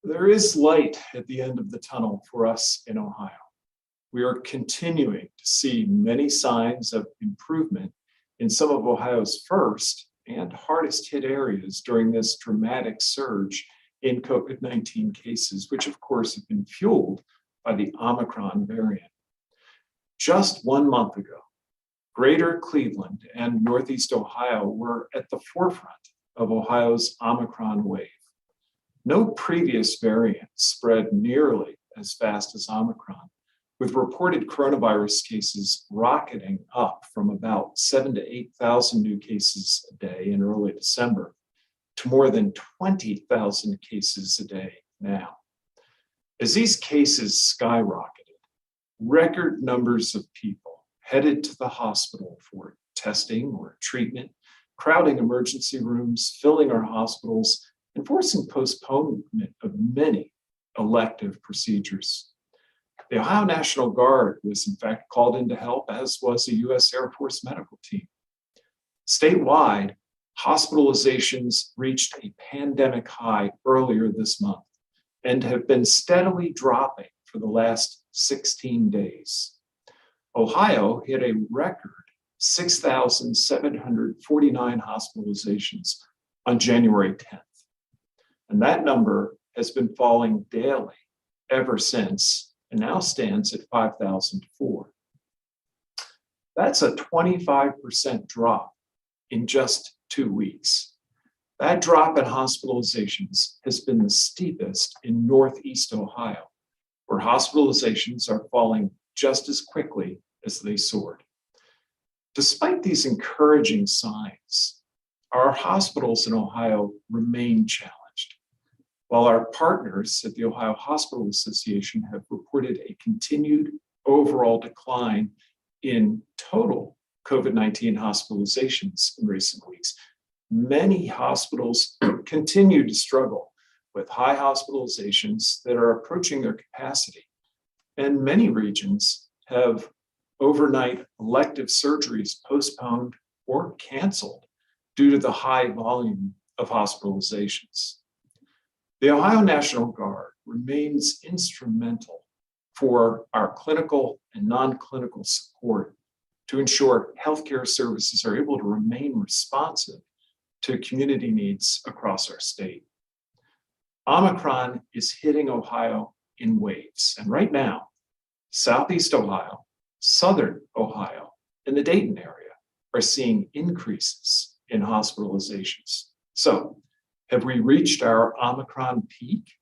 There is light at the end of the tunnel for us in Ohio. We are continuing to see many signs of improvement in some of Ohio's first and hardest hit areas during this dramatic surge in COVID-19 cases, which of course have been fueled by the Omicron variant. Just 1 month ago, Greater Cleveland and Northeast Ohio were at the forefront of Ohio's Omicron wave. No previous variant spread nearly as fast as Omicron, with reported coronavirus cases rocketing up from about 7,000 to 8,000 new cases a day in early December to more than 20,000 cases a day now. As these cases skyrocketed, record numbers of people headed to the hospital for testing or treatment, crowding emergency rooms, filling our hospitals, and forcing postponement of many elective procedures. The Ohio National Guard was in fact called in to help, as was a U.S. Air Force medical team. Statewide, hospitalizations reached a pandemic high earlier this month and have been steadily dropping for the last 16 days. Ohio hit a record 6,749 hospitalizations on January 10th. And that number has been falling daily ever since and now stands at 5,004. That's a 25% drop in just 2 weeks. That drop in hospitalizations has been the steepest in Northeast Ohio, where hospitalizations are falling just as quickly as they soared. Despite these encouraging signs, our hospitals in Ohio remain challenged. While our partners at the Ohio Hospital Association have reported a continued overall decline in total COVID-19 hospitalizations in recent weeks, many hospitals continue to struggle with high hospitalizations that are approaching their capacity. And many regions have overnight elective surgeries postponed or canceled due to the high volume of hospitalizations. The Ohio National Guard remains instrumental for our clinical and non-clinical support to ensure healthcare services are able to remain responsive to community needs across our state. Omicron is hitting Ohio in waves, and right now, Southeast Ohio, Southern Ohio, and the Dayton area are seeing increases in hospitalizations. So, have we reached our Omicron peak?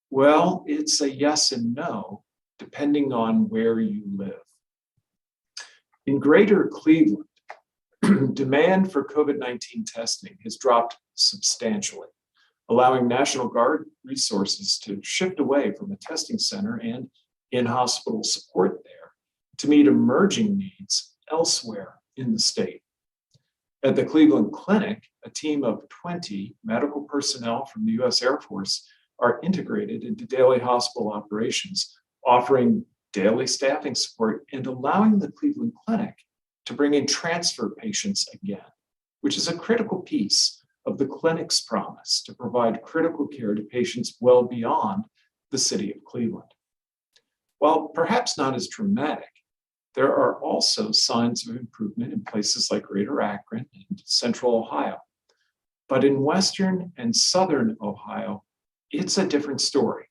Well, it's a yes and no, depending on where you live. In Greater Cleveland, demand for COVID-19 testing has dropped substantially, allowing National Guard resources to shift away from the testing center and in-hospital support there to meet emerging needs elsewhere in the state. At the Cleveland Clinic, a team of 20 medical personnel from the U.S. Air Force are integrated into daily hospital operations, offering daily staffing support and allowing the Cleveland Clinic to bring in transfer patients again, which is a critical piece of the clinic's promise to provide critical care to patients well beyond the city of Cleveland. While perhaps not as dramatic, there are also signs of improvement in places like Greater Akron and Central Ohio. But in Western and Southern Ohio, it's a different story.